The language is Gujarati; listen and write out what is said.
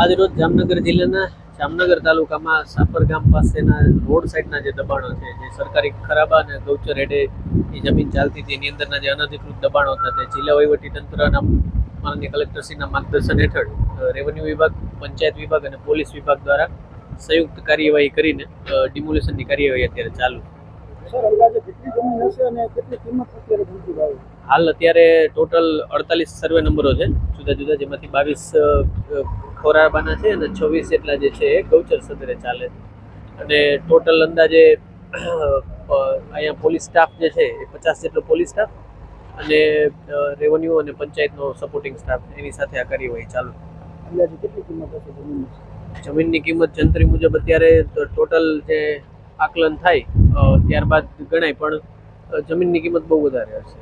આજ રોજ જામનગર જિલ્લાના જામનગર તાલુકામાં સાપર ગામ પાસેના રોડ સાઈડના જે દબાણો છે, જે સરકારી ખરાબા અને ગૌચર હેડે એ જમીન ચાલતી હતી, એની અંદરના જે અનધિકૃત દબાણો હતા, તે જિલ્લા વહીવટીતંત્રના માનનીય કલેક્ટરશ્રીના માર્ગદર્શન હેઠળ રેવન્યુ વિભાગ, પંચાયત વિભાગ અને પોલીસ વિભાગ દ્વારા સંયુક્ત કાર્યવાહી કરીને ડિમોલિશનની કાર્યવાહી અત્યારે ચાલુ છે. હાલ અત્યારે ટોટલ 48 સર્વે નંબરો છે જુદા જુદા, જેમાંથી 22 ખોરાબાના છે અને 26 જેટલા જે છે એ ગૌચર સદરે ચાલે છે. અને ટોટલ અંદાજે અહીંયા પોલીસ સ્ટાફ જે છે એ 50 જેટલો પોલીસ સ્ટાફ અને રેવન્યુ અને પંચાયતનો સપોર્ટિંગ સ્ટાફ, એની સાથે આ કાર્યવાહી ચાલુ. જમીનની કિંમત જંત્રી મુજબ અત્યારે ટોટલ જે આકલન થાય ત્યારબાદ ગણાય, પણ જમીનની કિંમત બહુ વધારે હશે.